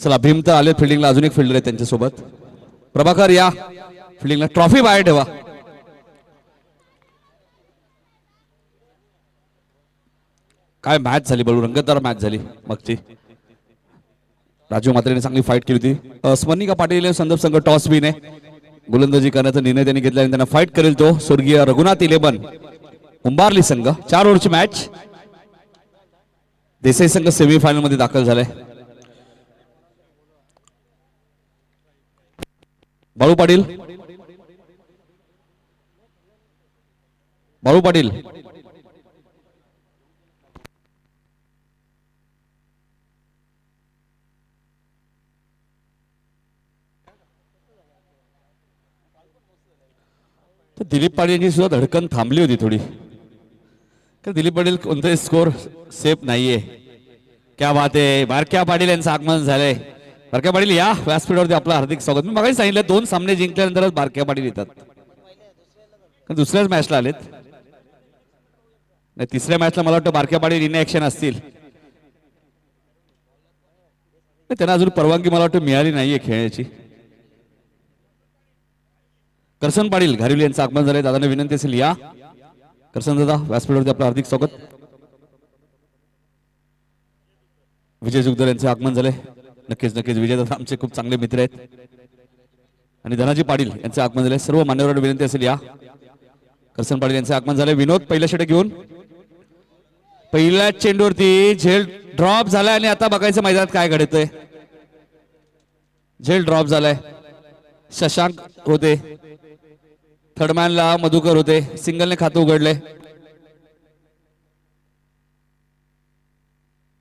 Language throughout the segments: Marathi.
चला भीम तर आले फिल्डिंगला, अजून एक फिल्डर आहे त्यांच्यासोबत. प्रभाकर या फिल्डिंगला, ट्रॉफी बाहेर ठेवा. काय मॅच झाली बळू, रंगतदार मॅच झाली मागची. राजू मात्रेने चांगली फाईट केली होती. स्मरणिका पाटील संदर्भ संघ टॉस विन आहे. गोलंदाजी करण्याचा निर्णय त्यांनी घेतला आणि त्यांना फाईट करेल तो स्वर्गीय रघुनाथ 11 उंबारली संघ. 4 ओव्हरची मॅच. देसाई संघ सेमीफायनल मध्ये दाखल झालाय. बाळू पाटील, बाळू पाटील दिलीप पाटील यांची सुद्धा धडकन थांबली होती थोडी. तर दिलीप पाटील कोणताही स्कोर सेफ नाहीये. क्या बात आहे, बारक्या पाटील यांचं आगमन झालंय. बारक्या पाटील या व्यासपीठावरती आपलं हार्दिक स्वागत. मी मगाशी सांगितलं 2 सामने जिंकल्यानंतरच बारक्या पाटील येतात. दुसऱ्याच मॅचला आलेत. नाही, तिसऱ्या मॅचला मला वाटतं बारक्या पाटील इन ऍक्शन असतील. त्यांना अजून परवानगी मला वाटतं मिळाली नाहीये खेळण्याची. करसन पाटील घारिवली यांचं आगमन झालंय. दादांना विनंती असेल या. करसन दादा व्यासपीठावरती आपलं हार्दिक स्वागत. विजय जुगदर यांचे आगमन झाले. नक्कीच नक्कीच विजय दादा आमचे खूप चांगले मित्र आहेत. आणि धनाजी पाटील यांचे आगमन झाले. सर्व मान्यवरांना विनंती असेल या. करसन पाटील यांचे आगमन झाले. विनोद पहिल्या षटक घेऊन पहिल्या चेंडूवरती झेल ड्रॉप झालाय आणि आता बघायचं मैदानात काय घडतंय. झेल ड्रॉप झालाय. शशांक होते, थर्डमॅनला मधुकर होते. सिंगलने खातं उघडले.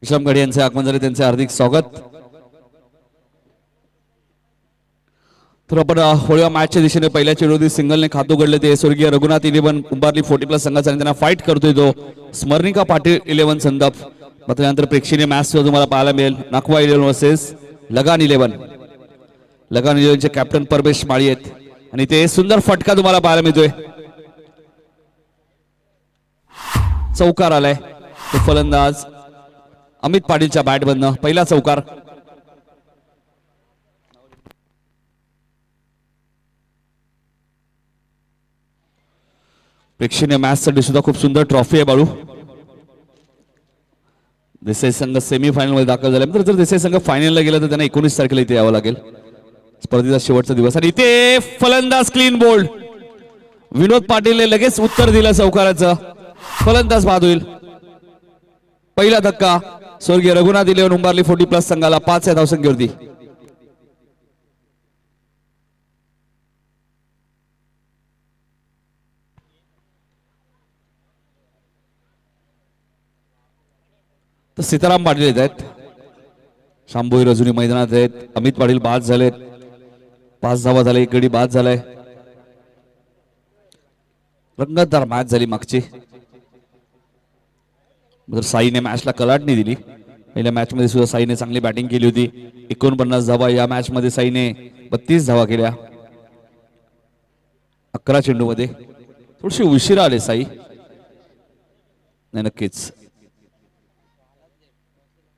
विश्राम गडी यांचे आगमन झाले, त्यांचे हार्दिक स्वागत. तर आपण होळ्या मॅचच्या दिशेने पहिल्या चेंडूवरती सिंगलने खातं उघडले ते स्वर्गीय रघुनाथ 11 उंबारली 40+ संघाचा आणि त्यांना फाईट करतोय तो स्मरणिका पाटील 11 संदप. मग त्यानंतर प्रेक्षणीय मॅच तुम्हाला पाहायला मिळेल. नाकवा 11 वर्सेस लगान 11. लगान 11 चे कॅप्टन परमेश माळी आहेत आणि ते सुंदर फटका तुम्हाला पाहायला मिळतोय. चौकार आलाय. तो फलंदाज अमित पाटीलच्या बॅट मधनं पहिला चौकार. प्रेक्षणीय मॅच साठी सुद्धा खूप सुंदर ट्रॉफी आहे बाळू. देसाई संघ सेमीफायनल मध्ये दाखल झाल्यानंतर जर देसाई संघ फायनलला गेला तर त्यांना 19 तारखेला इथे यावं लागेल. स्पर्धेचा शेवटचा दिवस आणि इथे फलंदाज क्लीन बोल्ड. विनोद पाटीलने लगेच उत्तर दिलं चौकाराचं. फलंदाज बाद होईल. पहिला धक्का स्वर्गीय रघुनाथ 11 उंबारली 40+ संघाला 5 या धावसंख्येवरती. तर सीताराम पाटील येत आहेत. शांभोई रजुनी मैदानात आहेत. अमित पाटील बाद झालेत. 5 धावा झाले. एक गडी बाद झालाय. रंगतदार मॅच झाली मागची. साईने मॅचला कलाटणी दिली. पहिल्या मॅच मध्ये सुद्धा साईने चांगली बॅटिंग केली होती. 49 धावा. या मॅच मध्ये साईने 32 धावा केल्या 11 चेंडू मध्ये. थोडीशी उशिरा आले साई. नाही नक्कीच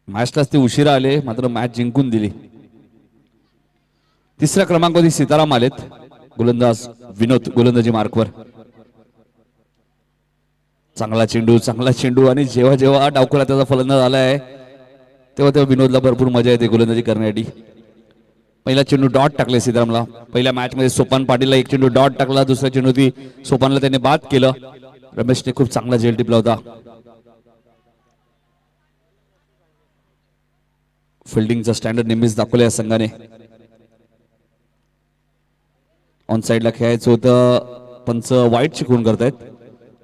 मॅचलाच ते उशिरा आले, मात्र मॅच जिंकून दिली. तिसऱ्या क्रमांकावरती सीताराम आलेत. गोलंदाज विनोद गोलंदाजी मार्कवर. चांगला चेंडू आणि जेव्हा जेव्हा डावखोला त्याचा फलंदाज आलाय तेव्हा विनोदला भरपूर मजा येते गोलंदाजी करण्यासाठी. पहिला चेंडू डॉट टाकले सीतारामला. पहिल्या मॅच मध्ये सोपान पाटीलला 1 चेंडू डॉट टाकला. दुसऱ्या चेंडूवरती सोपानला त्याने बाद केलं. रमेशने खूप चांगला झेल टिपला होता. फिल्डिंगचा स्टँडर्ड नेहमीच दाखवला या संघाने. ऑन साइडला खेळायचं होतं. पंच वाईट शिकवून करतायत.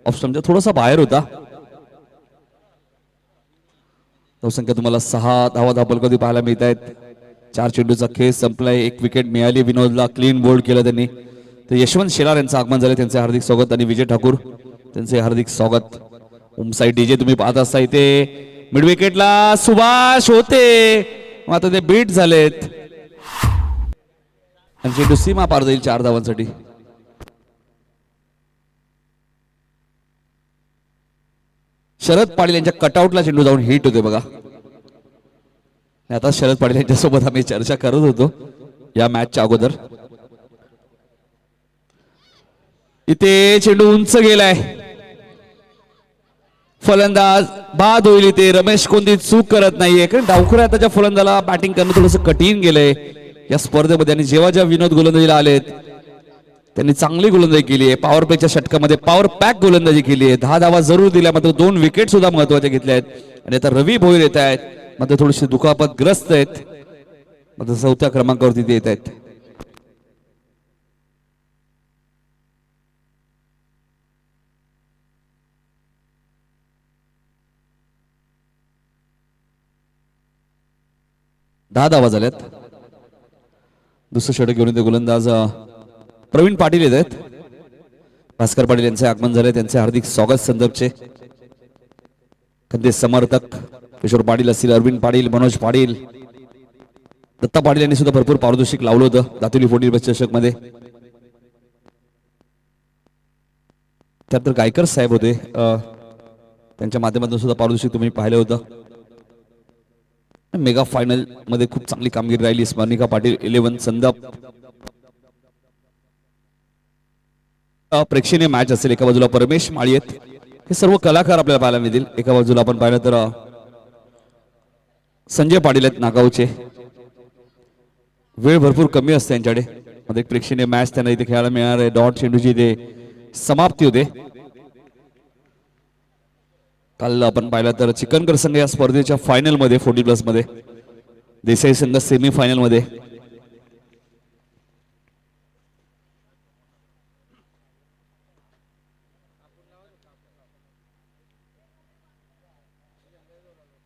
ऑफ स्टंपच्या थोडासा बाहेर होता. धावसंख्या तुम्हाला 6 धावा धापलकधी पाहायला मिळत आहेत. 4 चेंडूचा खेळ संपलाय. 1 विकेट मिळाली. विनोदला क्लीन बोल्ड केलं त्यांनी. तर यशवंत शेलार यांचं आगमन झालं, त्यांचे हार्दिक स्वागत. आणि विजय ठाकूर त्यांचे हार्दिक स्वागत. ओम साईड डीजे तुम्ही पाहत असता. इथे मिड विकेटला सुभाष होते, आता ते बीट झालेत. आणि चेंडू सीमा पार जाईल 4 धावांसाठी. शरद पाटील यांच्या कटआउटला चेंडू जाऊन हिट होते बघा. आता शरद पाटील यांच्यासोबत आम्ही चर्चा करत होतो या मॅचच्या अगोदर. इथे चेंडू उंच गेलाय, फलंदाज बाद होईल इथे. रमेश कोणती चूक करत नाहीये, कारण डावखुऱ्या त्याच्या फलंदाला बॅटिंग करणं थोडस कठीण गेलंय या स्पर्धेमध्ये. आणि जेव्हा विनोद गोलंदाजीला आलेत त्यांनी चांगली गोलंदाजी केली आहे. पॉवर प्लेच्या षटकामध्ये पॉवर पॅक गोलंदाजी केली आहे. 10 धावा जरूर दिल्या, मात्र 2 विकेट सुद्धा महत्वाच्या घेतल्या आहेत. आणि आता रवी भोईर येत आहेत, मात्र थोडीशी दुखापतग्रस्त आहेत, मात्र 4थ्या क्रमांकावरती ते येत आहेत. दहा धावा झाल्यात. दुसरं षटक घेऊन येते गोलंदाज प्रवीण पाटील येत आहेत. भास्कर पाटील यांचे आगमन झाले, त्यांचे हार्दिक स्वागत संदर्भचे. कंदे समर्थक किशोर पाटील असतील, अरविंद पाटील, मनोज पाटील, दत्ता पाटील यांनी सुद्धा भरपूर पारितोषिक लावलं होतं दातुली 40 चषक मध्ये. त्यानंतर गायकर साहेब होते, त्यांच्या माध्यमातून सुद्धा पारितोषिक तुम्ही पाहिलं होतं. मेगा फायनल मध्ये खूप चांगली कामगिरी राहिली स्मरणिका पाटील 11 संदप. प्रेक्षणीय मॅच असेल. एका बाजूला परमेश माळी आहेत, हे सर्व कलाकार आपल्याला पाहायला मिळतील. एका बाजूला आपण पाहिलं तर संजय पाटील आहेत नागावचे. वेळ भरपूर कमी असते यांच्याकडे, मध्ये एक प्रेक्षणीय मॅच त्यांना इथे खेळायला मिळणार आहे. डॉट चेंडूची इथे समाप्ती होते. काल आपण पाहिलं तर चिकनकर संघ या स्पर्धेच्या फायनल मध्ये 40+ मध्ये, देसाई संघ सेमी फायनल मध्ये.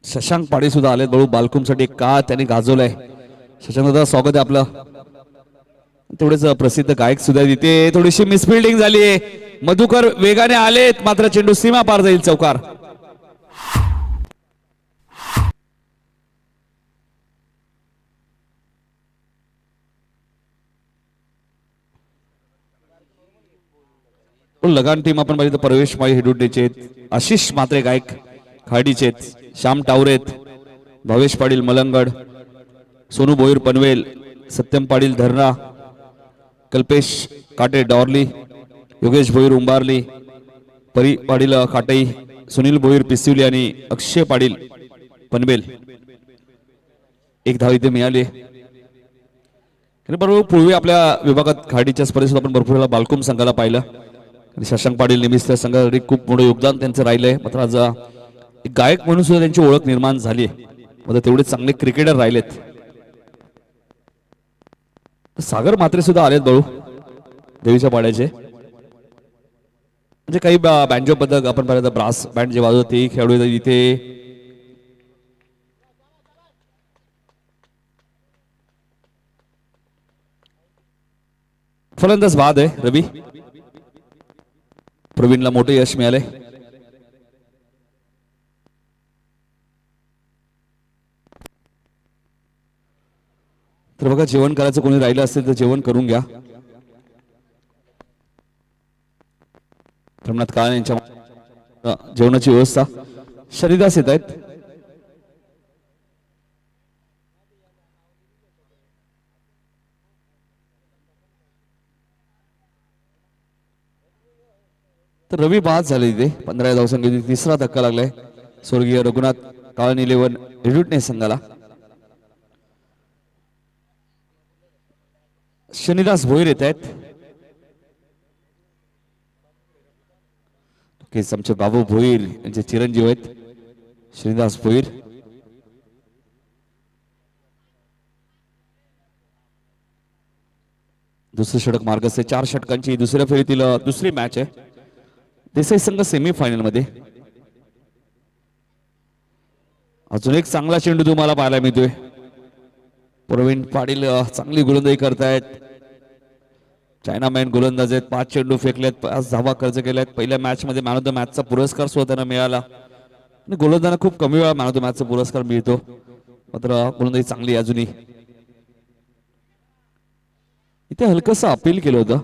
शशांक पाडे सुद्धा आले बळू बालकुमसाठी. का त्यांनी गाजवलंय. शशांक दादा स्वागत आहे आपलं. तेवढेच प्रसिद्ध गायक सुद्धा तिथे. थोडीशी मिसफिल्डिंग झाली आहे. मधुकर वेगाने आलेत, मात्र चेंडू सीमा पार जाईल चौकार. लगान टीम आपण पाहिजे तर प्रवेश माळी हेडुड्डेचे, आशिष मात्रे गायक खाडीचे, श्याम टावरेत, भावेश पाटील मलंगड, सोनू भोईर पनवेल, सत्यम पाटील धरणा, कल्पेश काटे डॉर्ली, योगेश भोईर उंबारली, परी पाटील काटई, सुनील भोईर पिसिवली आणि अक्षय पाटील पनवेल. एक धाव इथे मिळाली. बरोबर पूर्वी आपल्या विभागात खाडीच्या स्पर्धेत आपण भरपूर वेळा बालकुम संघाला पाहिलं. शशांक पाटील नेहमीच त्या संघासाठी खूप मोठं योगदान त्यांचं राहिलंय. मात्र आज एक गायक म्हणून सुद्धा त्यांची ओळख निर्माण झाली आहे. मात्र तेवढे चांगले क्रिकेटर राहिलेत. सागर मात्रे सुद्धा आलेत बळू देवीच्या पाड्याचे. म्हणजे काही बँजो पद्धत आपण पाहिलं तर ब्रास बँड जे वाजवत ते खेळाडू इथे. फलंदाज बाद आहे रवी. प्रवीणला मोठे यश मिळाले. तर बघा, जेवण करायचं कोणी राहिलं असेल तर जेवण करून घ्या. रमनाथ काळे यांच्या जेवणाची व्यवस्था. शनिदास येत आहेत. तर रवी बाद झाले तिथे. 15 धावसंख्येने तिसरा धक्का लागलाय स्वर्गीय रघुनाथ काळन 11 हेडुटणे संघाला. शनिदास भोईर येत आहेत. आमचे बाबू भोईर यांचे चिरंजीव आहेत शनिदास भोईर. दुसरे षटक मार्ग असते. 4 षटकांची दुसऱ्या फेरीतील दुसरी मॅच आहे. देसाई संघ सेमी फायनल मध्ये. अजून एक चांगला चेंडू तुम्हाला पाहायला मिळतोय. प्रवीण पाटील चांगली गोलंदाजी करतायत. चायनामॅन गोलंदाज आहेत. 5 चेंडू फेकलेत, 5 धावा खर्च केल्यात. पहिल्या मॅच मध्ये मॅन ऑफ द मॅचचा पुरस्कार सुद्धा त्यांना मिळाला. आणि गोलंदाजांना खूप कमी वेळा मॅन ऑफ द मॅचचा पुरस्कार मिळतो. मात्र गोलंदाजी चांगली अजूनही. इथे हलकसं अपील केलं होतं.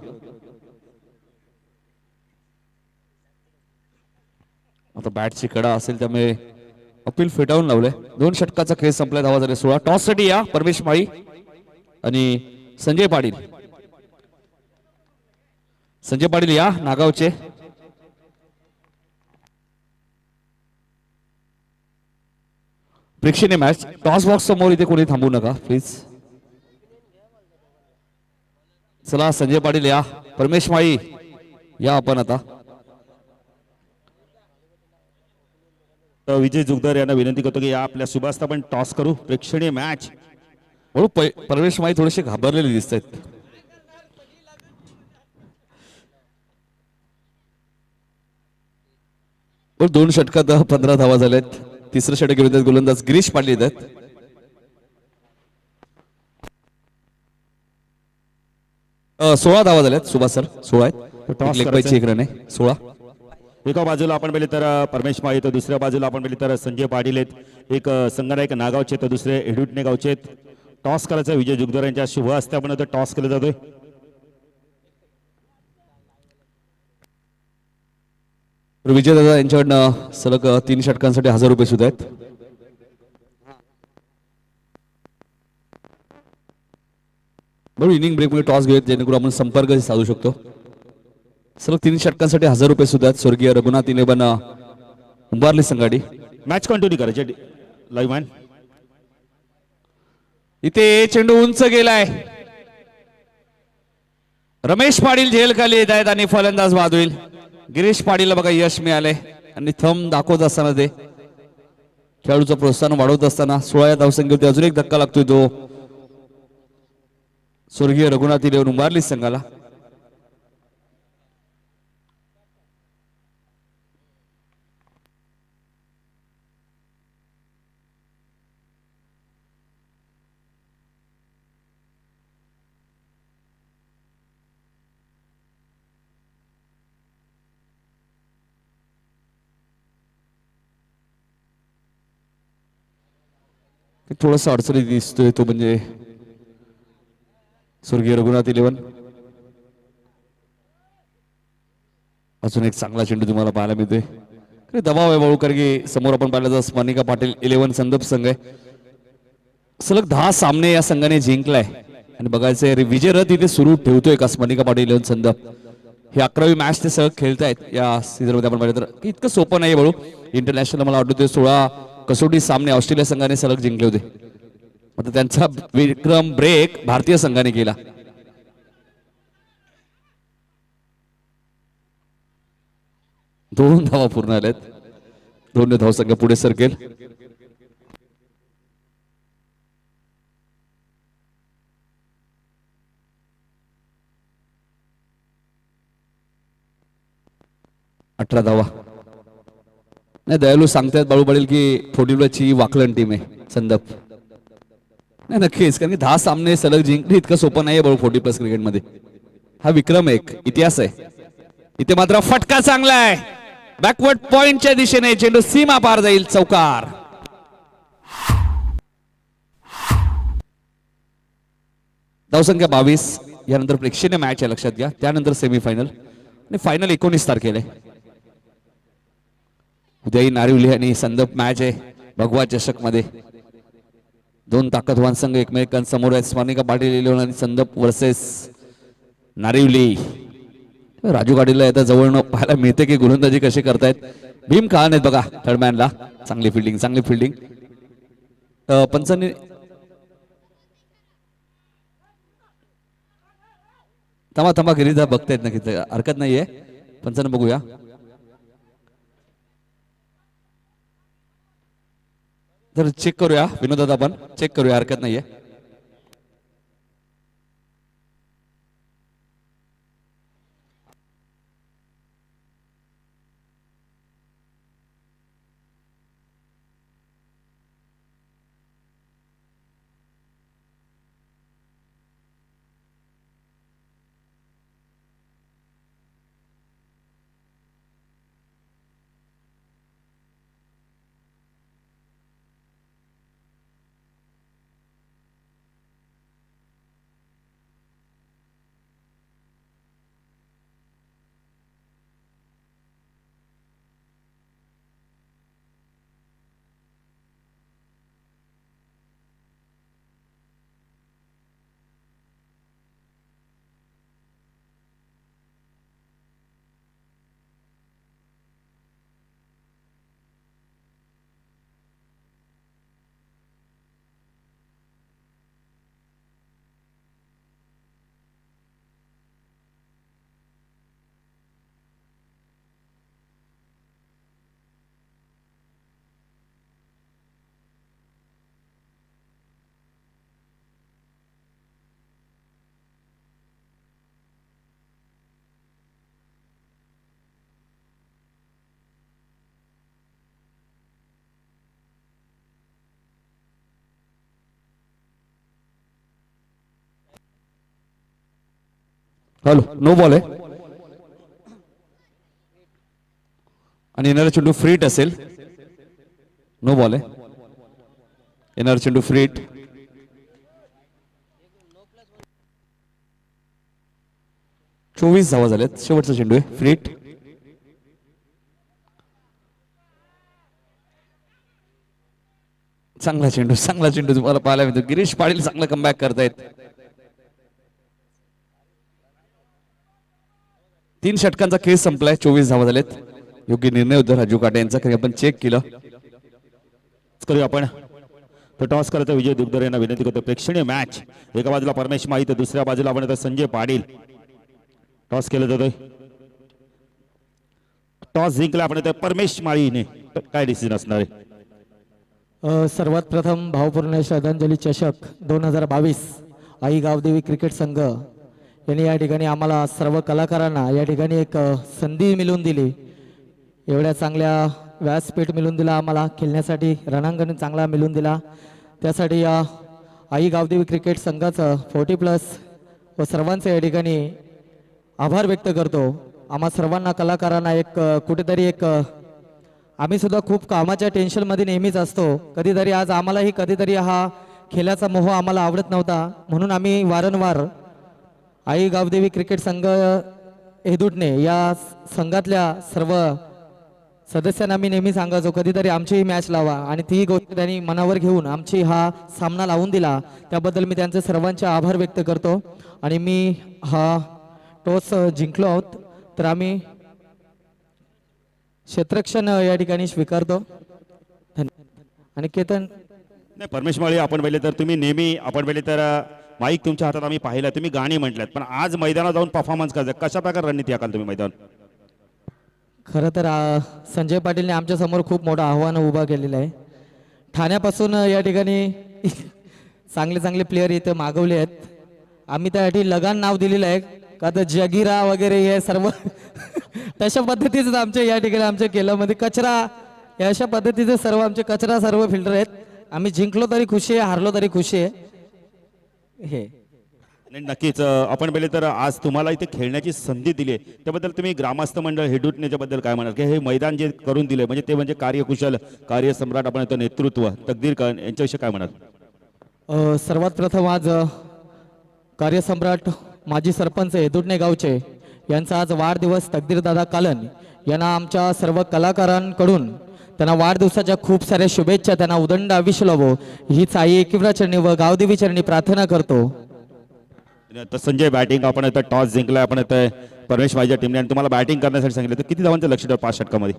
आता बॅटची कडा असेल त्यामुळे अपील फेटाळून लावले. 2 षटकाचा खेळ संपला. धावा झाले 16. टॉस साठी या परमेश माळी आणि संजय पाटील. संजय पाटील या नागावचे. प्रेक्षणीय मॅच. टॉस बॉक्स समोर इथे कोणी थांबू नका प्लीज. चला संजय पाटील या, परमेश माळी या आपण आता. विजय जुगदर यांना विनंती करतो की या आपल्या सुभाषता पण टॉस करू. प्रेक्षणीय मॅच. परमेश माळी थोडेसे घाबरलेले दिसत आहेत. 2 षटकात 15 धावा झाल्यात. तिसरं षटक घेऊन येतात गोलंदाज गिरीश पाटील आहेत. अ, 16 धावा झाल्यात सुभाष सर. 16 आहेत. टॉस लेग बायची एक रन आहे. 16. एका बाजूला आपण पाहिले तर परमेश माळी, तर दुसऱ्या बाजूला आपण पाहिले तर संजय पाटील आहेत. एक संगनायक नागावचे तर दुसरे एडुटणे गावचे आहेत. टॉस करायचा विजय जुगदर यांच्या शुभ हस्ते आपण टॉस केला जातोय. विजय दादा यांच्याकडनं सलग 3 षटकांसाठी 1000 रुपये सुद्धा आहेत. बरोबर इनिंग ब्रेक मध्ये टॉस घेऊयात जेणेकरून आपण संपर्क साधू शकतो. सलग 3 षटकांसाठी 1000 रुपये सुद्धा आहेत. स्वर्गीय Raghunath eleven Umbarli संघाडी. Match continue करायचे लाईव्ह मॅन. इथे चेंडू उंच गेलाय. रमेश पाटील झेल खाली येत आहेत आणि फलंदाज बाद होईल. गिरीश पाटीलला बघा यश मिळाले आणि थंब दाखवत असताना ते खेळाडूचं प्रोत्साहन वाढवत असताना 16 या धावसंख्येवरती अजून एक धक्का लागतोय तो स्वर्गीय रघुनाथ इलेवन उंबारली संघाला. थोडासा अडचणी दिसतोय तो म्हणजे स्वर्गीय रघुनाथ इलेवन. अजून एक चांगला चेंडू तुम्हाला पाहायला मिळतोय. दबाव आहे बाळू कारण की समोर आपण पाहिलं तर स्मरणिका पाटील इलेवन संदप संघ आहे. सलग 10 सामने या संघाने जिंकलाय आणि बघायचंय विजय रथ इथे सुरू ठेवतोय का स्मरणिका पाटील इलेवन संदप. हे 11वी मॅच ते सलग खेळतायत या सीझन मध्ये. आपण पाहिलं तर इतकं सोपं नाही बाळू. इंटरनॅशनल मला आठवतोय 16 कसोटी सामने ऑस्ट्रेलिया संघाने सलग जिंकले होते. आता त्यांचा विक्रम ब्रेक भारतीय संघाने केला. दोन धावा पूर्ण आल्यात. 2 धावसंख्या पुढे सरकेल. अठरा धावा. नाही दयालू सांगतायत बाळू पाटील की फोर्टीची वाकलन टीम आहे संदप. नाही नक्कीच कारण की 10 सामने सलग जिंकणे इतकं सोपं नाहीये बाळू 40+ क्रिकेट मध्ये. हा विक्रम एक इतिहास आहे. इथे मात्र फटका चांगला आहे. बॅकवर्ड पॉइंटच्या दिशेने चेंडू सीमा पार जाईल. चौकार. धावसंख्या 22. यानंतर प्रेक्षणीय मॅच आहे लक्षात घ्या. त्यानंतर सेमीफायनल आणि फायनल 19 तारखेला आहे. उद्याही नारिवली आणि संदप मॅच आहे भगवा चषक मध्ये. 2 ताकदवान संघ एकमेकांसमोर आहेत. स्मरणिका पाटील इलेवन आणि संदप वर्सेस नारिवली. राजू गाडीला आता जवळ पाहायला मिळते की गोलंदाजी कशी करतायत. भीम कहान आहेत बघा थर्डमॅनला. चांगली फिल्डिंग. पंचांनी थांबा गिरीजा बघतायत नक्की हरकत नाहीये. पंचांना बघूया. तर चेक करूया विनोद दादा आपण चेक करूया हरकत नाहीये. हॅलो, नो बॉल आहे आणि येणारा चेंडू फ्रीट असेल. नो बॉल आहे, येणारा चेंडू फ्रीट. चोवीस धावा झाल्यात, शेवटचा चेंडू आहे फ्रीट. चांगला चेंडू तुम्हाला पाहायला मिळतो. गिरीश पाटील चांगला कमबॅक करतायत. 3 षटकांचा खेळ संपलाय, 24 धावा झालेत. योग्य निर्णय होता राजू काटे यांचा, कारण आपण चेक केलं. करूया आपण तो टॉस करायचा विजय दुग्धर यांना विनंती करतो. प्रेक्षणीय मॅच, एका बाजूला परमेश माळी तर दुसऱ्या बाजूला आपण संजय पाटील. टॉस केलं जातोय, टॉस जिंकला आपण परमेश माळीने. काय डिसिजन असणार आहे? सर्वात प्रथम भावपूर्ण श्रद्धांजली चषक 2022 आई गावदेवी क्रिकेट संघ यांनी या ठिकाणी आम्हाला सर्व कलाकारांना या ठिकाणी एक संधी मिळवून दिली. एवढ्या चांगल्या व्यासपीठ मिळवून दिला आम्हाला खेळण्यासाठी, रणांगण चांगला मिळवून दिला. त्यासाठी या आई गावदेवी क्रिकेट संघाचं 40+ व सर्वांचे या ठिकाणी आभार व्यक्त करतो. आम्हा सर्वांना कलाकारांना एक कुठेतरी एक आम्ही सुद्धा खूप कामाच्या टेन्शनमध्ये नेहमीच असतो. कधीतरी आज आम्हालाही कधीतरी हा खेळाचा मोह आम्हाला आवडत नव्हता, म्हणून आम्ही वारंवार आई गावदेवी क्रिकेट संघ हेदुटणे या संघातल्या सर्व सदस्यांना मी नेहमी सांगायचो कधीतरी आमचीही मॅच लावा, आणि ती गोष्ट त्यांनी मनावर घेऊन आमची हा सामना लावून दिला. त्याबद्दल मी त्यांचे सर्वांचे आभार व्यक्त करतो. आणि मी हा टॉस जिंकलो आहोत, तर आम्ही क्षेत्ररक्षण या ठिकाणी स्वीकारतो. आणि केतन नाही, परमेश माळी आपण पहिले तर तुम्ही नेहमी आपण पहिले तर माईक तुमच्या हातात आम्ही पाहिलं, तुम्ही गाणी म्हटल्यात, पण आज मैदानात जाऊन परफॉर्मन्स करायचं, कशा प्रकारे रणनीती आखाल तुम्ही मैदान? खरं तर संजय पाटीलने आमच्या समोर खूप मोठं आव्हान उभा केलेलं आहे. ठाण्यापासून या ठिकाणी चांगले चांगले प्लेयर इथे मागवले आहेत. आम्ही त्यासाठी लगान नाव दिलेलं आहे का, तर जगीरा वगैरे हे सर्व तशा पद्धतीचं आमच्या या ठिकाणी आमच्या केल्यामध्ये कचरा, अशा पद्धतीचे सर्व आमचे कचरा सर्व फिल्टर आहेत. आम्ही जिंकलो तरी खुशी आहे, हारलो तरी खुशी आहे. हे नाही, नक्कीच आपण पहिले तर आज तुम्हाला इथे खेळण्याची संधी दिली आहे, त्याबद्दल तुम्ही ग्रामस्थ मंडळ हेडूटण्याच्या बद्दल काय म्हणाल? की हे मैदान जे करून दिले म्हणजे ते म्हणजे कार्यकुशल, कार्यसम्राट, आपण येतो नेतृत्व, तकदीर यांच्याविषयी काय म्हणाल? सर्वात प्रथम आज कार्यसम्राट माजी सरपंच हेदुटणे गावचे यांचा आज वाढदिवस. तकदीरदादा कालन यांना आमच्या सर्व कलाकारांकडून त्यांना वाढदिवसाच्या खूप साऱ्या शुभेच्छा, त्यांना उदंड आयुष्य लाभो हीच आई एकिवरा चरणी व गावदेवी चरणी प्रार्थना करतो. तर संजय बॅटिंग, आपण आता टॉस जिंकलाय, आपण आता परमेश माळीच्या टीमने आणि तुम्हाला बॅटिंग करण्यासाठी सांगितलं, तर किती धावांचं लक्ष ठेवा 5 षटकामध्ये?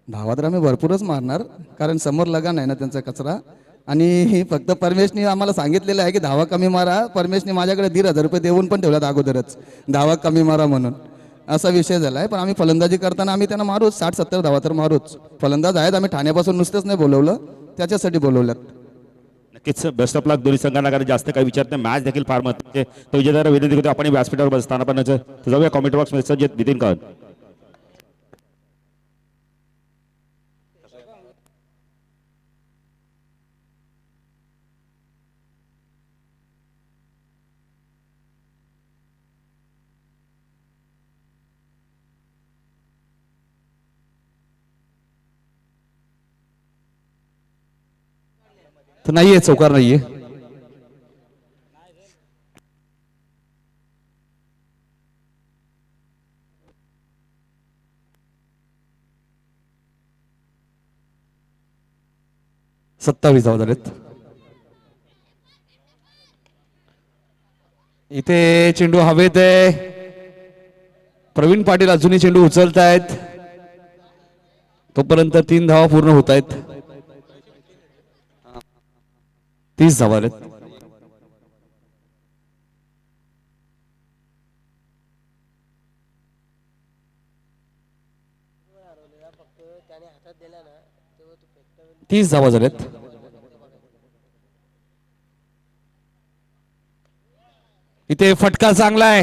धावा तर आम्ही भरपूरच मारणार, कारण समोर लगान आहे ना त्यांचा कचरा. आणि फक्त परमेशनी आम्हाला सांगितलेलं आहे की धावा कमी मारा. परमेशने माझ्याकडे 1,500 रुपये देऊन पण ठेवल्यात अगोदरच, धावा कमी मारा म्हणून. असा विषय झाला आहे. पण आम्ही फलंदाजी करताना आम्ही त्यांना मारूच, 60-70 धावा तर मारूच. फलंदाज आहेत, आम्ही ठाण्यापासून नुसतंच नाही बोलवलं, त्याच्यासाठी बोलवल्यात. नक्कीच बेस्ट ऑफ लक दोन्ही संघांना, कारण जास्त काही विचारत नाही, मॅच देखील फार महत्त्वाची. तो विजेत्याला विनंती करतो आपण व्यासपीठावर बसताना पण जाऊया कॉमेंट बॉक्स मध्ये. नितीन काळ तर नाहीये, चौकार नाहीये. सत्तावीस धावा झालेत. इथे चेंडू हवेत आहे. प्रवीण पाटील अजूनही चेंडू उचलतायत, तोपर्यंत 3 धावा पूर्ण होत आहेत. 30 धावा आहेत. तीस धावा झाल्यात. इथे फटका चांगला आहे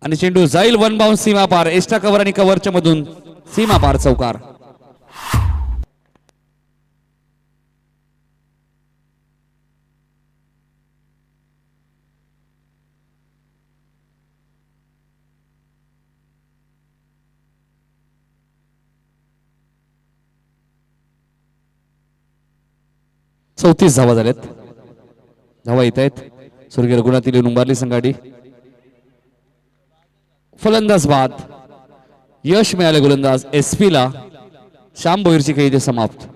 आणि चेंडू जाईल 1 बाउंस सीमा पार. एक्स्ट्रा कव्हर आणि कव्हरच्या मधून सीमा पार चौकार. 34 धावा झाल्यात. धावा येत आहेत स्वर्गीय रघुनाथ उंबारली संघाडी. फलंदाज बाद. यश मिळाले गोलंदाज एसपी ला. श्याम भोईरची खेळी इथे समाप्त.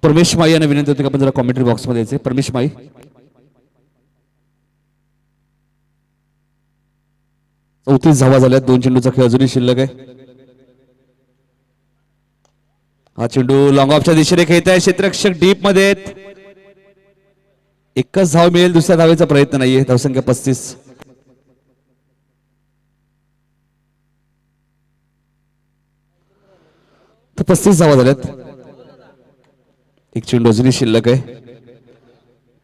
परमेश माई यांना विनंती होती की आपण जरा कॉमेंट्री बॉक्स मध्ये यायचे. परमेश माई. चौतीस धावा झाल्यात. 2 चेंडूचा खेळ अजूनही शिल्लक आहे. हा चेंडू लॉंग ऑफच्या दिशेने खेळत आहे. क्षेत्ररक्षक डीप मध्ये आहेत. एकच धाव मिळेल. दुसऱ्या धावेचा प्रयत्न नाहीये. धावसंख्या 35. तर 35 धावा झाल्यात. एक चेंडू अजूनही शिल्लक आहे.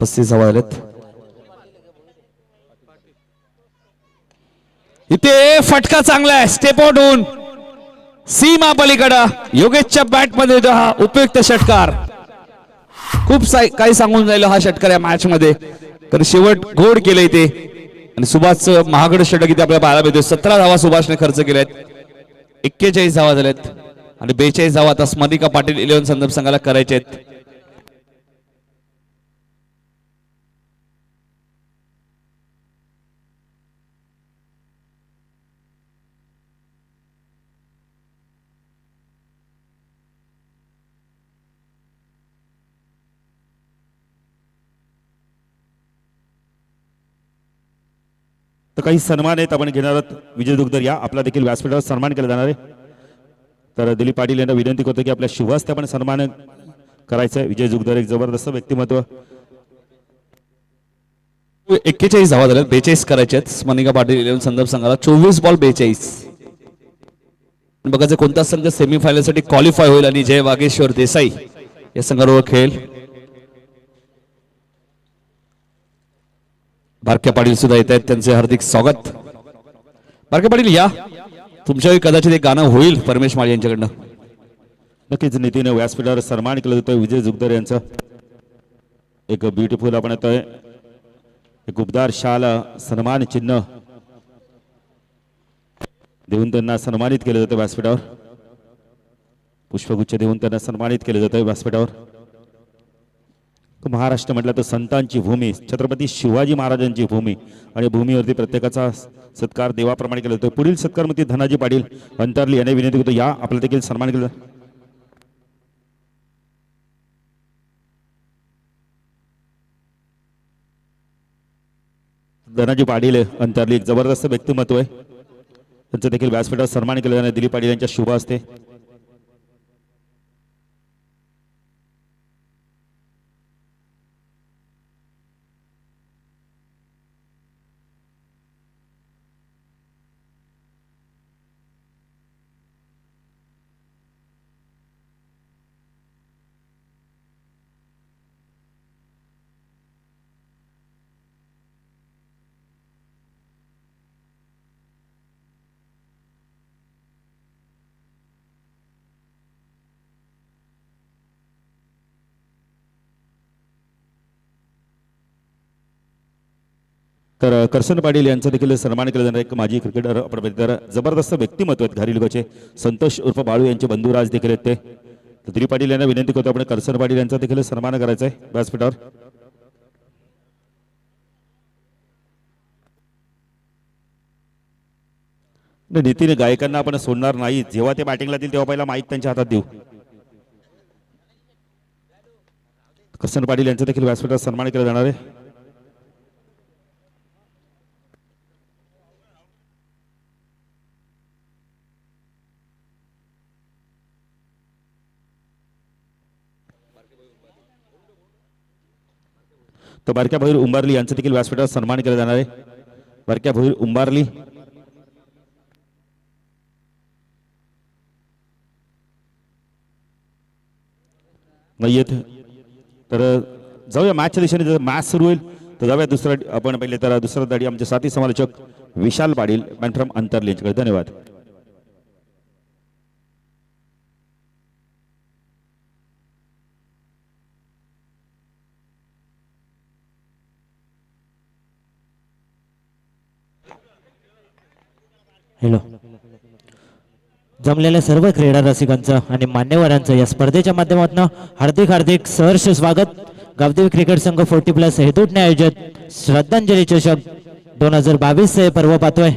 35 धावा झाल्यात. इथे फटका चांगला आहे. स्टेप आउट होऊन सीमा पलीकडे योगेशच्या बॅट मध्ये हा उपयुक्त षटकार. खूप काही सांगून जाईल हा षटकार या मॅच मध्ये. तर शेवट गोड केले इथे आणि सुभाषचं महागड षटक इथे आपल्याला पाहायला मिळतो. 17 धावा सुभाषने खर्च केल्यात. 41 धावा झाल्यात आणि 42 धावा आता स्मरणिका पाटील 11 संदर्भ संघाला करायचे आहेत. तर काही सन्मान आहेत आपण घेणार आहोत. विजय दुग्धर या आपला देखील व्यासपीठावर सन्मान केला जाणार आहे. तर दिलीप पाटील यांना विनंती करतो की आपल्या शुभ हस्ते आपण सन्मान करायचा आहे. विजय दुग्धर एक जबरदस्त व्यक्तिमत्व. 41 धावा झाल्यात. 42 करायचे आहेत स्मरणिका पाटील 11 संदर्भ संघाला. 24 बॉल 42. बघायचं कोणता संघ सेमीफायनल साठी क्वालिफाय होईल आणि जय वागेश्वर देसाई या संघाबरोबर खेळेल. बारक्या पाटील सुद्धा येत आहेत. त्यांचे हार्दिक स्वागत. बारक्या पाटील या. तुमच्याही कदाचित एक गाणं होईल परमेश माळी यांच्याकडनं. नक्कीच नितीन व्यासपीठावर सन्मान केलं जातं विजय जुगदर यांचं. एक ब्युटिफुल आपण येतोय एक उबदार शाल सन्मान चिन्ह देऊन त्यांना सन्मानित केलं जातं व्यासपीठावर. पुष्पगुच्छ देऊन त्यांना सन्मानित केलं जातं व्यासपीठावर. महाराष्ट्र म्हटलं तर संतांची भूमी, छत्रपती शिवाजी महाराजांची भूमी आणि भूमीवरती प्रत्येकाचा सत्कार देवाप्रमाणे केला जातो. पुढील सत्कार मध्ये धनाजी पाटील अंतरली यांनी विनंती करतो या आपला देखील सन्मान केला. धनाजी पाटील अंतरली एक जबरदस्त व्यक्तिमत्व आहे. त्यांचं देखील व्यासपीठावर सन्मान केला जाणार दिलीप पाटील यांच्या शुभ हस्ते. तर करसन पाटील यांचा देखील सन्मान केला जाणार. एक माजी क्रिकेटर आपण जबरदस्त व्यक्तिमत्व आहेत घारीलगावचे. संतोष उर्फ बाळू यांचे बंधुराज देखील आहेत ते. तर दिलीप पाटील यांना विनंती करतो आपण करसन पाटील यांचा देखील सन्मान करायचा आहे व्यासपीठावर. नितीन गायकांना आपण सोडणार नाही. जेव्हा ते बॅटिंगला येतील तेव्हा पहिला माईक त्यांच्या हातात देऊ. करसन पाटील यांचा देखील व्यासपीठावर सन्मान केला जाणार आहे. तर बारक्या भैर उंबारली यांचा देखील व्यासपीठावर सन्मान केला जाणार आहे. बारक्या भैर उंबारली नाही येत. तर जाऊया मॅचच्या दिशेने. जर मॅच सुरू होईल तर जाऊया आपण पहिले तर दुसरा दाडी आमचे साथी समालोचक विशाल पाटील मॅन फ्रॉम अंतरलेंजकडे. धन्यवाद. हॅलो. जमलेल्या सर्व क्रीडा रसिकांचं आणि मान्यवरांचं या स्पर्धेच्या माध्यमातून हार्दिक हार्दिक सहर्ष स्वागत. गावदेवी क्रिकेट संघ 40+ हेतूटने आयोजित श्रद्धांजली चषक 2022 हे पर्व पाहतोय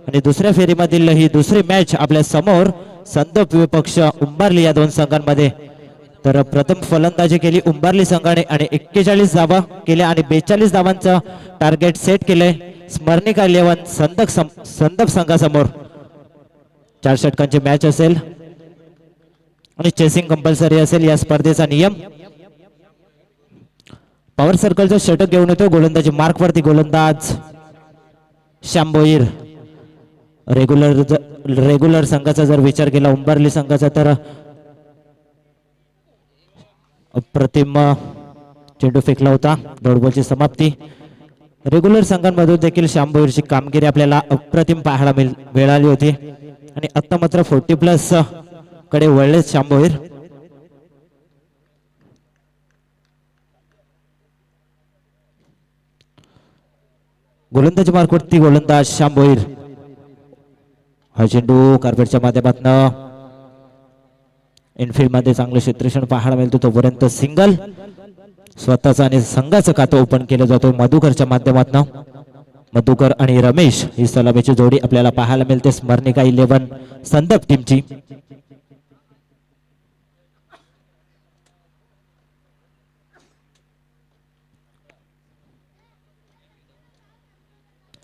आणि दुसऱ्या फेरीमधील ही दुसरी मॅच आपल्या समोर संदप विपक्ष उंबारली या दोन संघांमध्ये. तर प्रथम फलंदाजी केली उंबारली संघाने आणि 41 धावा केल्या आणि 42 धावांचं टार्गेट सेट केलंय स्मरणिका 11 संदप संघासमोर. 4 षटकांची मॅच असेल आणि चेसिंग कंपल्सरी असेल या स्पर्धेचा नियम. पॉवर सर्कलचं षटक घेऊन येतो गोलंदाजी मार्कवरती गोलंदाज श्याम भोईर. रेग्युलर संघाचा जर विचार केला उंबरली संघाचा तर अप्रतिम चेंडू फेकला होता. डॉटबॉलची समाप्ती. रेग्युलर संघांमधून देखील श्याम भोईरची कामगिरी आपल्याला अप्रतिम पाहायला मिळाली होती आणि आता मात्र 40+ कडे वळले श्याम भोईर. गोलंदाजी मार्कवरती गोलंदाज श्याम भोईर. हा चेंडू कार्पेटच्या माध्यमातून इनफिल्ड मध्ये चांगलं क्षेत्ररक्षण पाहायला मिळतो. तोपर्यंत सिंगल स्वतःचा आणि संघाचं खातं ओपन केलं जातो मधुकरच्या माध्यमातून. मधुकर आणि रमेश ही सलामीची जोडी आपल्याला पाहायला मिळते स्मरणिका 11 संदप टीमची.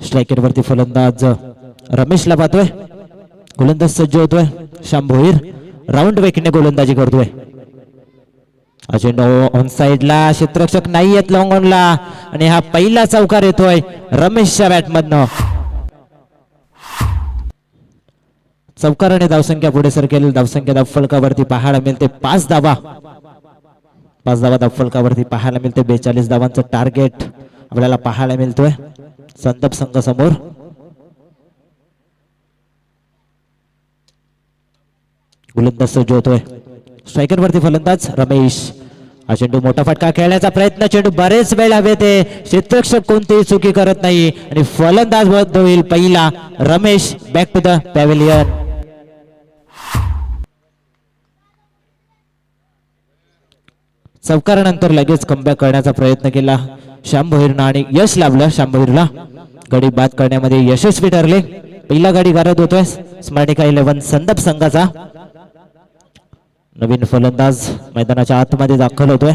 स्ट्रायकर वरती फलंदाज रमेशला पाहतोय. गोलंदाज सज्ज होतोय श्याम भोईर. राऊंड वेकने गोलंदाजी करतोय. ऑन साइडला क्षेत्ररक्षक नाही येत लॉंग ऑनला आणि हा पहिला चौकार येतोय रमेशच्या बॅटमधनं. चौकाराने धावसंख्या पुढे सरकेल. धावसंख्या धावफलकावरती पाहायला मिळते 5 धावा. 5 धावा धावफलकावरती पाहायला मिळते. 42 धावांचं टार्गेट आपल्याला पाहायला मिळतोय संदप संघ समोर. गोलंदाज सज्ज होतोय. स्ट्रायकर वरती फलंदाज रमेश. हा चेंडू मोठा फटका खेळण्याचा प्रयत्न. चेंडू बरेच वेळ हवेत. क्षेत्ररक्षक कोणतीही चुकी करत नाही आणि फलंदाज बद्ध होईल पहिला Ramesh. Back to the pavilion. चौकारानंतर लगेच कमबॅक करण्याचा प्रयत्न केला श्याम भोईरनं आणि यश लाभलं श्याम भोईरला. गडी बाद करण्यामध्ये यशस्वी ठरले. पहिला गडी गारद होतोय स्मरणिका 11 संदप संघाचा. नवीन फलंदाज मैदानाच्या आतमध्ये दाखल होतोय.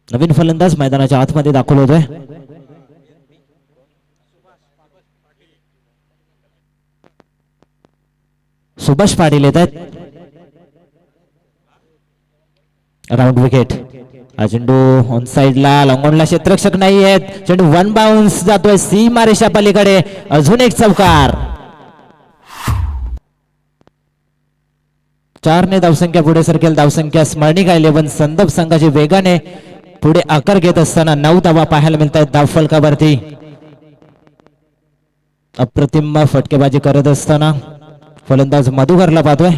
नवीन फलंदाज मैदानाच्या आतमध्ये दाखल होतोय. सुभाष पाटील येत आहेत. Round wicket. हा चेंडू ऑन साइडला लॉंग ऑनला क्षेत्ररक्षक नाही आहेत. चेंडू 1 बाउन्स जातोय सीमा रेषा पलीकडे. अजून एक चौकार. 4 ने धावसंख्या पुढे सरकेल. धावसंख्या स्मरणिका 11 संदप संघाची वेगाने पुढे आकार घेत असताना 9 धावा पाहायला मिळत आहेत धावफलकावरती. अप्रतिम फटकेबाजी करत असताना फलंदाज मधुकरला पाहतोय.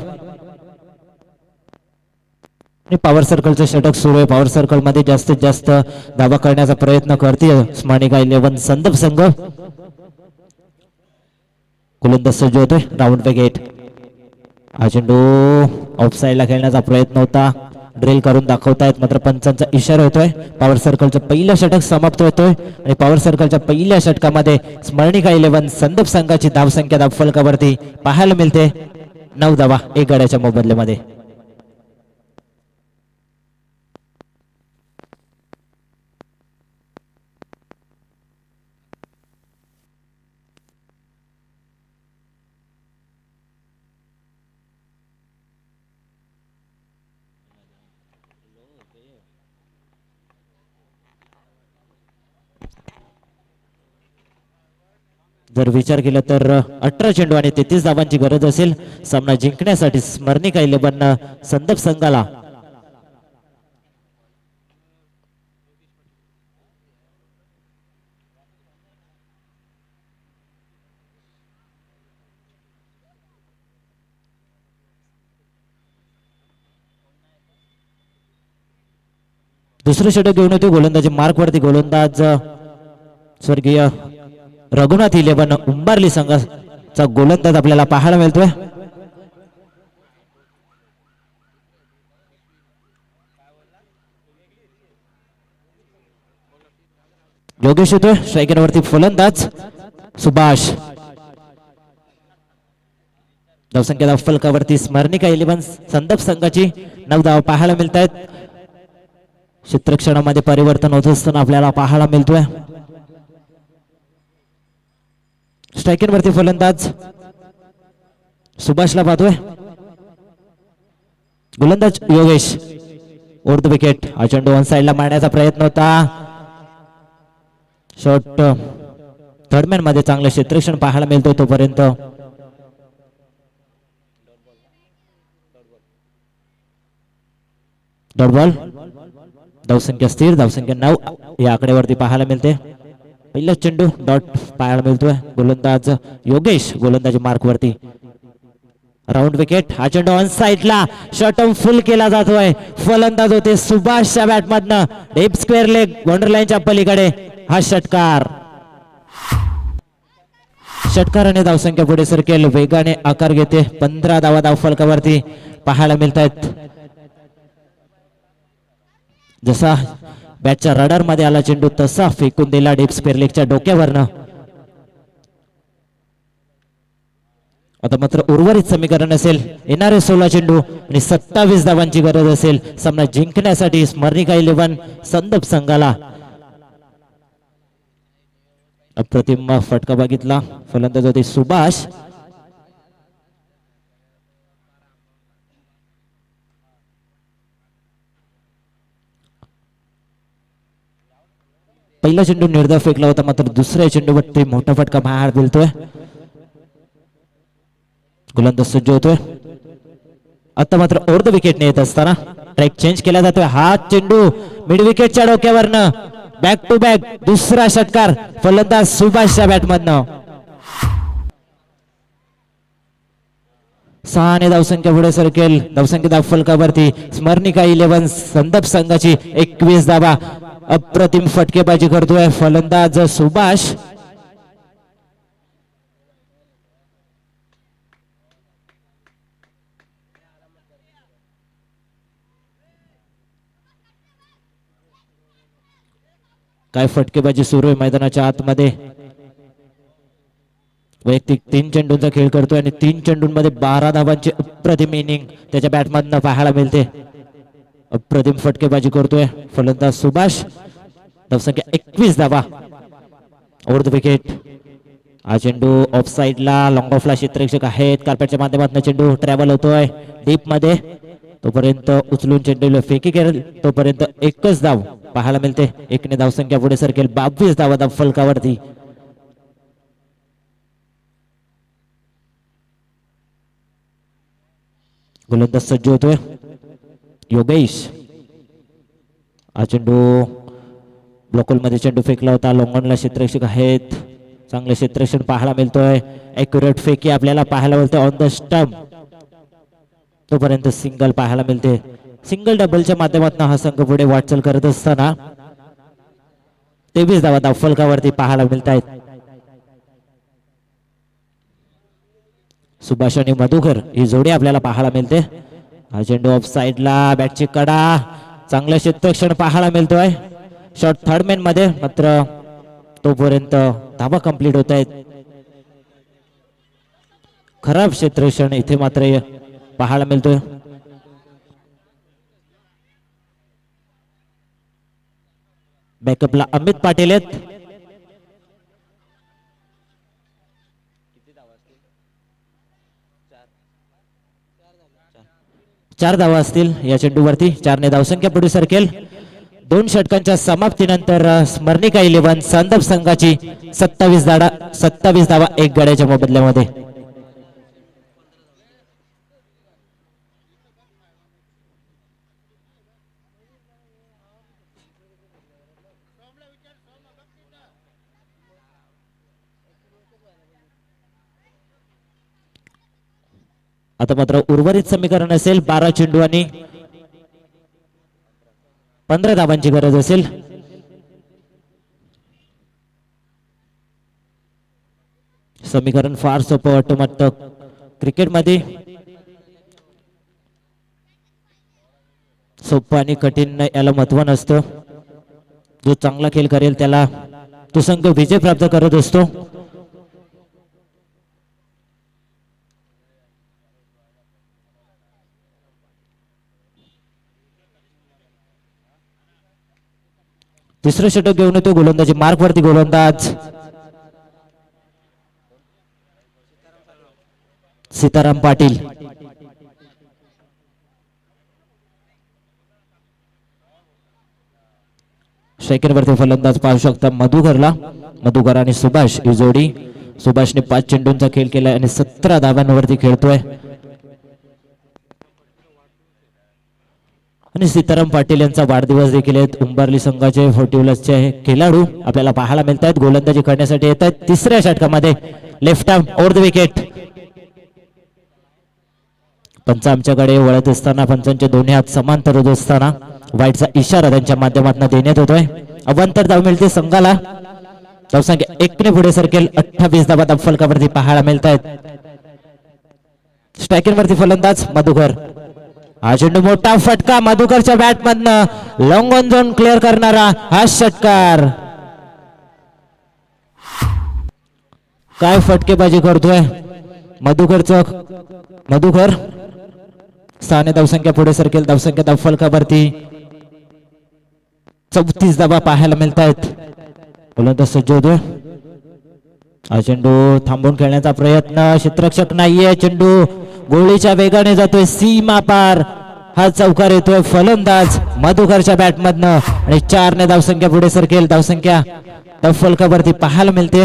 पॉवर सर्कलचं षटक सुरू आहे. पॉवर सर्कल मध्ये जास्तीत जास्त धावा करण्याचा प्रयत्न करते स्मरणिका 11 संदप संघ. गोलंदाज सज्ज होतोय. Round wicket. हा चेंडू ऑफ साइडला खेळण्याचा प्रयत्न होता. ड्रिल करून दाखवतायत मात्र पंचांचा इशारा होतोय. पॉवर सर्कलचं पहिलं षटक समाप्त होतोय आणि पॉवर सर्कलच्या पहिल्या षटकामध्ये स्मरणिका 11 संदप संघाची धावसंख्या धावफलकावरती पाहायला मिळते 9 धावा 1 गड्याच्या मोबदल्यामध्ये. जर विचार केला तर 18 चेंडू आणि 33 धावांची गरज असेल सामना जिंकण्यासाठी स्मरणिका 11 संदप संघाला. दुसरं षटक घेऊन होते गोलंदाजी मार्क वरती गोलंदाज स्वर्गीय रघुनाथ 11 उंबारली संघाचा गोलंदाज आपल्याला पाहायला मिळतोय. योगेश येतोय स्ट्रायकर वरती फलंदाज सुभाष. धावसंख्या फलकावरती स्मरणिका 11 संदप संघाची 9 धाव पाहायला मिळत आहेत. क्षेत्रक्षणामध्ये परिवर्तन होत असताना आपल्याला पाहायला मिळतोय. स्ट्रायकिंग वरती फलंदाज सुभाषला पाहतोय. गोलंदाज योगेश ओव्हर द विकेट. हा चेंडू वन साइडला मारण्याचा प्रयत्न होता. शॉट थर्डमॅन मध्ये चांगलं क्षेत्रक्षण पाहायला मिळतोय. तोपर्यंत डॉट बॉल. धावसंख्या स्थिर. धावसंख्या 9 या आकड्यावरती पाहायला मिळते. पहिला चेंडू डॉट पाहायला मिळतोय. गोलंदाज योगेश गोलंदाजी मार्क वरती. Round wicket. हा चेंडू ऑन साइडला शॉट फुल केला जातोय. फलंदाज होते सुभाषच्या बॅट मधनं डीप स्क्वेअर लेग बाउंड्री लाईनच्या पलीकडे हा षटकार. षटकाराने धावसंख्या पुढे सरकेल वेगाने आकार घेते. 15 धावा धाव फलकावरती पाहायला मिळत आहेत. जसा बॅटच्या रडार मध्ये आला चेंडू तसा फेकून दिला डीप स्क्वेअर लेगच्या डोक्यावरनं. आता मात्र उर्वरित समीकरण असेल येणारे 16 चेंडू आणि 27 धावांची गरज असेल सामना जिंकण्यासाठी स्मरणिका 11 संदप संघाला. अप्रतिम फटका बघितला. फलंदाज होते सुभाष. पहिला चेंडू निर्धाव फेकला होता मात्र दुसऱ्या चेंडूवरती मोठा फटका बाहेर मिळतोय. गोलंदाज सज्ज होतोय. आता मात्र ओव्हर द विकेटने येत असताना ट्रॅक चेंज केला जातोय. हा चेंडू मिड विकेटच्या डोक्यावरनं बॅक टू बॅक दुसरा षटकार फलंदाज सुभाषच्या बॅटमधनं. 6 ने धावसंख्या पुढे सरकेल. धावसंख्या धाव फलकावरती स्मरणिका 11 संदप संघाची 21 धावा. अप्रतिम फटकेबाजी करतोय फलंदाज सुभाष. काय फटकेबाजी सुरू आहे मैदानाच्या आतमध्ये. वैयक्तिक 3 चेंडूंचा खेळ करतोय आणि 3 चेंडूंमध्ये 12 धावांची अप्रतिम इनिंग त्याच्या बॅटमधनं पाहायला मिळते. अप्रतिम फटकेबाजी करतोय फलंदाज सुभाष. धावसंख्या 21 धावा. Over the wicket. हा चेंडू ऑफ साइडला लॉंग ऑफला क्षेत्ररक्षक आहेत. कार्पेटच्या माध्यमातून चेंडू ट्रॅव्हल होतोय डीप मध्ये. तोपर्यंत उचलून चेंडूला फेकी करेल तोपर्यंत एकच धाव पाहायला मिळते. 1 ने धावसंख्या पुढे सरकेल. 22 धावा धाव फलकावरती. गोलंदाज सज्ज होतोय योगेश. हा चेंडू ब्लॉकहोल मध्ये चेंडू फेकला होता. लॉंगॉनला क्षेत्ररक्षक आहेत. चांगलं क्षेत्ररक्षण पाहायला मिळतोय. ॲक्युरेट फेकी आपल्याला पाहायला मिळते ऑन द स्टंप. तोपर्यंत सिंगल पाहायला मिळते. सिंगल डबलच्या माध्यमातून हा संघ पुढे वाटचाल करत असताना 23 धावा धाव फलकावरती पाहायला मिळत आहेत. सुभाष आणि मधुकर ही जोडी आपल्याला पाहायला मिळते. हा चेंडू ऑफ साइडला बॅटची कडा. चांगलं क्षेत्ररक्षण पाहायला मिळतोय. शॉट थर्डमॅन मध्ये मात्र तोपर्यंत धावा कंप्लीट होत आहेत. खराब क्षेत्ररक्षण इथे मात्र पाहायला मिळतोय. बॅकअपला अमित पाटील आहेत. चार धावा असतील या चेंडूवरती. 4 ने धावसंख्या पुढे सरकेल. 2 षटकांच्या समाप्तीनंतर स्मरणिका 11 संदप संघाची 27 धावा 1 गड्याच्या मोबदल्यामध्ये. आता मात्र उर्वरित समीकरण असेल 12 चेंडू आणि 15 धावांची गरज असेल. समीकरण फार सोपं वाटतं मात्र क्रिकेटमध्ये सोपं आणि कठीण याला महत्व नसतं. जो चांगला खेळ करेल त्याला तो संघ विजय प्राप्त करत असतो. तिसरं षटक घेऊन येतो गोलंदाजी मार्क वरती गोलंदाज सीताराम पाटील. स्ट्रायकर वरती फलंदाज पाहू शकता मधुकर आणि सुभाष ही जोडी. सुभाषने 5 चेंडूंचा खेळ केलाय आणि 17 धावांवरती खेळतोय. आणि सीताराम पाटील यांचा वाढदिवस देखील आहेत. उंबरली संघाचे 40+ खेळाडू आपल्याला पाहायला मिळत आहेत. गोलंदाजी करण्यासाठी येत आहेत. तिसऱ्या षटकामध्ये left arm over the wicket. पंच आमच्याकडे वळत असताना पंचांचे दोन्ही हात समांतर होत असताना वाईटचा इशारा त्यांच्या माध्यमातून देण्यात होतोय. अवांतर धाव मिळते संघाला. धावसंख्या 1 ने पुढे सरकेल. 28 धावा धाव फलकावरती पाहायला मिळत आहेत. स्ट्रायकिंग वरती फलंदाज मधुकर. हा चेंडू मोठा फटका मधुकरच्या बॅट मधनं लॉंग ऑन झोन क्लिअर करणारा हा षटकार. काय फटकेबाजी करतोय मधुकर. 6 ने धावसंख्या पुढे सरकेल. धावसंख्या धाव फलकावरती 34 धावा पाहायला मिळत आहेत. गोलंदाज सज्ज होतोय. हा चेंडू थांबवून खेळण्याचा प्रयत्न. क्षेत्ररक्षक नाहीये. चेंडू गोळीच्या वेगाने जातोय सीमा पार. हा चौकार येतोय. फलंदाज मधुकरच्या बॅट मधनं आणि 4 ने धावसंख्या पुढे सरकेल. धावसंख्या धाव फलकावरती पाहायला मिळते.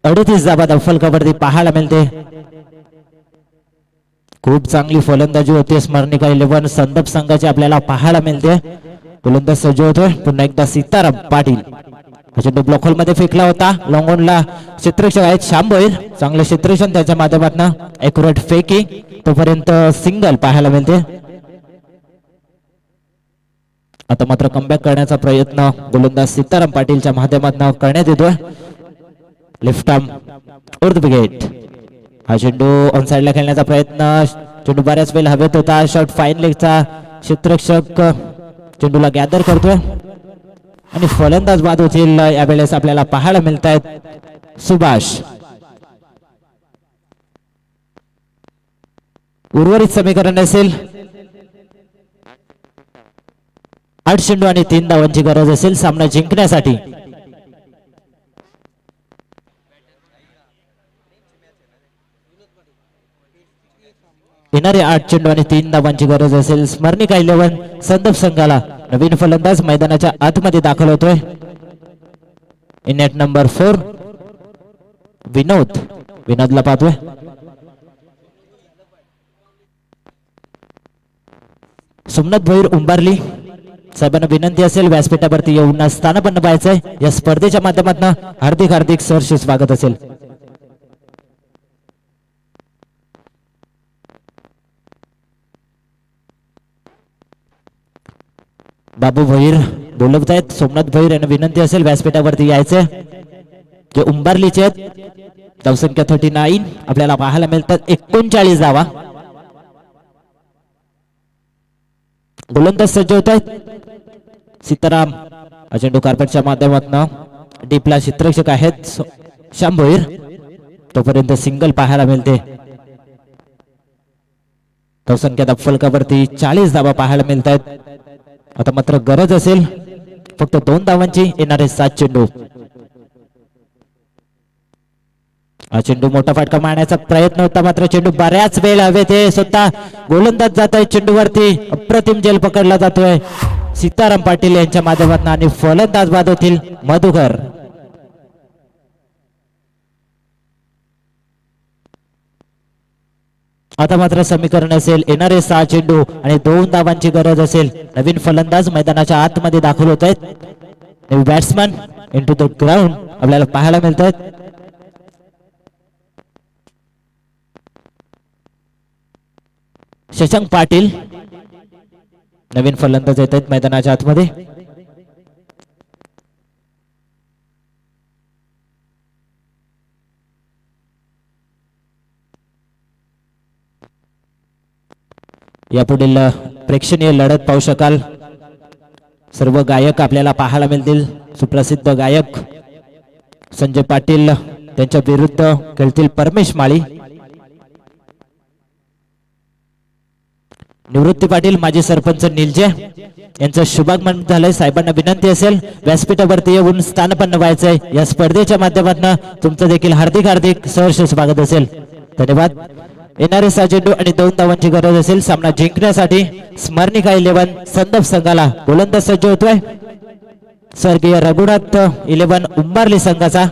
38 धावा धाव फलकावरती पाहायला मिळते. खूप चांगली फलंदाजी होते स्मरणिका 11 संदप संघाची आपल्याला पाहायला मिळते. गोलंदाज सज्ज होतोय. पुन्हा एकदा सीताराम पाटील. चेंडू ब्लॉक होल मध्ये फेकला होता. लॉंग ऑनला क्षेत्ररक्षक आहेत श्याम भोईर. चांगलं क्षेत्ररक्षण त्याच्या माध्यमातून ॲक्युरेट फेकी. तोपर्यंत सिंगल पाहायला मिळते. आता मात्र कमबॅक करण्याचा प्रयत्न गोलंदाज सीताराम पाटीलच्या माध्यमातून करण्यात येतोय. Left arm over the wicket. हा चेंडू ऑन साइडला खेळण्याचा प्रयत्न. चेंडू बऱ्याच वेळ हवेत होता. शॉट फाईन लेगचा. क्षेत्ररक्षक चेंडूला गॅदर करतोय आणि फलंदाज बाद होतील यावेळेस आपल्याला पाहायला मिळत आहेत सुभाष. उर्वरित समीकरण असेल 8 चेंडू आणि 3 धावांची गरज असेल सामना जिंकण्यासाठी. येणारे 8 चेंडू आणि 3 धावांची गरज असेल स्मरणिका 11 संदप संघाला. नवीन फलंदाज मैदानाच्या आतमध्ये दाखल होतोय. इन नेट नंबर 4 विनोदला पाहतोय. सोमनाथ भोईर उंबारली साहेबांना विनंती असेल व्यासपीठावरती येऊन स्थानपन्न पाहायचंय. या स्पर्धेच्या माध्यमातून हार्दिक सहर्ष स्वागत असेल. बाबू भोईर बोलत आहेत. सोमनाथ भोईर यांना विनंती असेल व्यासपीठावरती यायचं. जे उंबारलीचे आहेत. धावसंख्या 39 आपल्याला पाहायला मिळतात. 39 धावा. गोलंदाज सज्ज होत आहेत. सीताराम चेंडू कार्पेटच्या माध्यमातून डीपला क्षेत्ररक्षक आहेत श्याम भोईर. तोपर्यंत सिंगल पाहायला मिळते. धावसंख्या फलकावरती 40 धावा पाहायला मिळत आहेत. आता मात्र गरज असेल फक्त 2 धावांची. येणारे 7 चेंडू. हा चेंडू मोठा फटका मारण्याचा प्रयत्न होता मात्र चेंडू बऱ्याच वेळ हवे ते स्वतः गोलंदाज जात आहे चेंडूवरती. अप्रतिम जेल पकडला जातोय. सीताराम पाटील यांच्या माध्यमातून आणि फलंदाज बाद होतील मधुकर. आता मात्र समीकरण असेल येणारे 6 चेंडू आणि 2 धावांची गरज असेल. नवीन फलंदाज मैदानाच्या आतमध्ये दाखल होत आहेत. नवीन बॅट्समन इनटू द ग्राउंड आपल्याला पाहायला मिळत आहेत. शशांक पाटील नवीन फलंदाज येत आहेत मैदानाच्या आतमध्ये. यापुढील प्रेक्षणीय लढत पाहू शकाल. सर्व गायक आपल्याला पाहायला मिळतील. सुप्रसिद्ध गायक संजय पाटील त्यांच्या विरुद्ध खेळतील परमेश माळी. निवृत्ती पाटील माजी सरपंच निलजे यांचं शुभागमन झालंय. साहेबांना विनंती असेल व्यासपीठावरती येऊन स्थानपन्न व्हायचंय. या स्पर्धेच्या माध्यमातून तुमचं देखील हार्दिक हार्दिक सहर्ष स्वागत असेल. धन्यवाद. येणारे 6 चेंडू आणि 2 धावांची गरज असेल. सामना जिंकण्यासाठी स्मरणिका 11 संदप संघाला गोलंदाज सज्ज होतोय. स्वर्गीय रघुनाथ 11 उंबारली संघाचा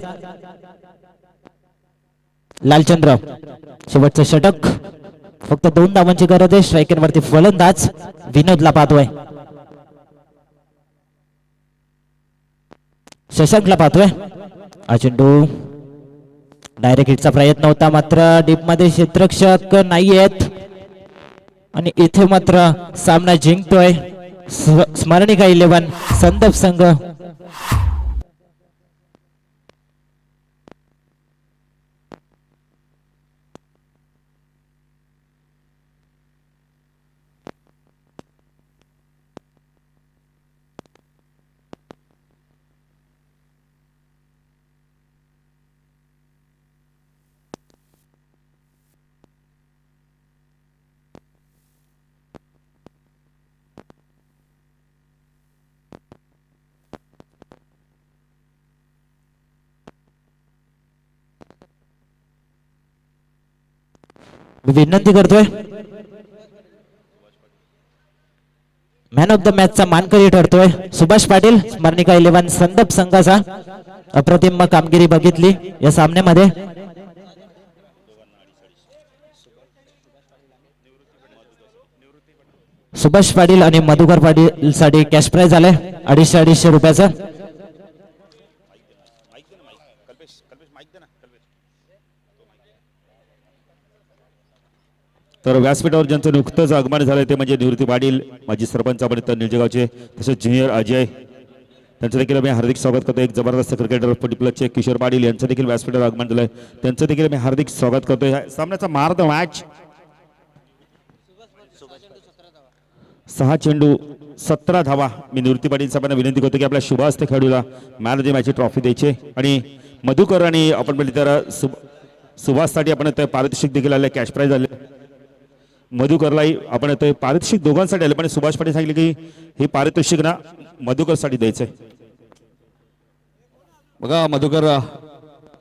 लालचंद्र. शेवटचं षटक. फक्त 2 धावांची गरज आहे. स्ट्रायकर वरती फलंदाज विनोदला पाहतोय. शशांकला पाहतोय. हा चेंडू डायरेक्ट हिटचा प्रयत्न होता मात्र डीप मध्ये क्षेत्ररक्षक नाहीयेत आणि इथे मात्र सामना जिंकतोय स्मरणिका 11 संदप संघ. विनंती करतोय मॅन ऑफ द मॅचचा मानकरी ठरतोय सुभाष पाटील. स्मरणिका 11 संदप संघाचा अप्रतिम कामगिरी बघितली या सामन्यामध्ये. सुभाष पाटील आणि मधुकर पाटील साठी कॅश प्राइज आले 250 रुपयाचं. तर व्यासपीठावर ज्यांचं नुकतंच आगमन झालंय ते म्हणजे निवृत्ती पाटील माजी सरपंच आपण इथं निलजेगावचे, तसेच ज्युनियर अजय, त्यांचं देखील मी हार्दिक स्वागत करतो. एक जबरदस्त क्रिकेटर पटीप्लसचे किशोर पाटील यांचं देखील व्यासपीठावर आगमन झालंय, त्यांचं देखील मी हार्दिक स्वागत करतोय. सामन्याचा मार्ग मॅच 6 चेंडू 17 धावा. मी निवृत्ती पाटील साहेबांना विनंती करतो की आपल्या शुभ हस्ते खेळाडूला मॅन ऑफ द मॅचची ट्रॉफी द्यायची आणि मधुकर आणि आपण बोलली तर सुभाषसाठी आपण पारितोषिक देखील आले, कॅश प्राइज आले. मधुकरलाही आपण पारितोषिक दोघांसाठी आले, पण सुभाष पाटील सांगितले की हे पारितोषिक ना मधुकरसाठी द्यायचंय. बघा मधुकर,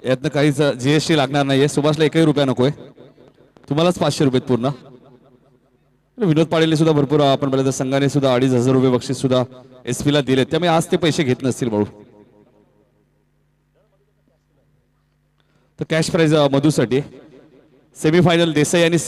यातनं काहीच जीएसटी लागणार नाहीये. सुभाषला 1 रुपया नकोय, तुम्हालाच 500 रुपये पूर्ण. विनोद पाटीलने सुद्धा भरपूर आपण बोलतो संघाने सुद्धा 2500 रुपये बक्षीस सुद्धा एसपी ला दिले, त्यामुळे आज ते पैसे घेत नसतील भाऊ. तर कॅश प्राइज मधूसाठी सेमीफायनल देसाई आणि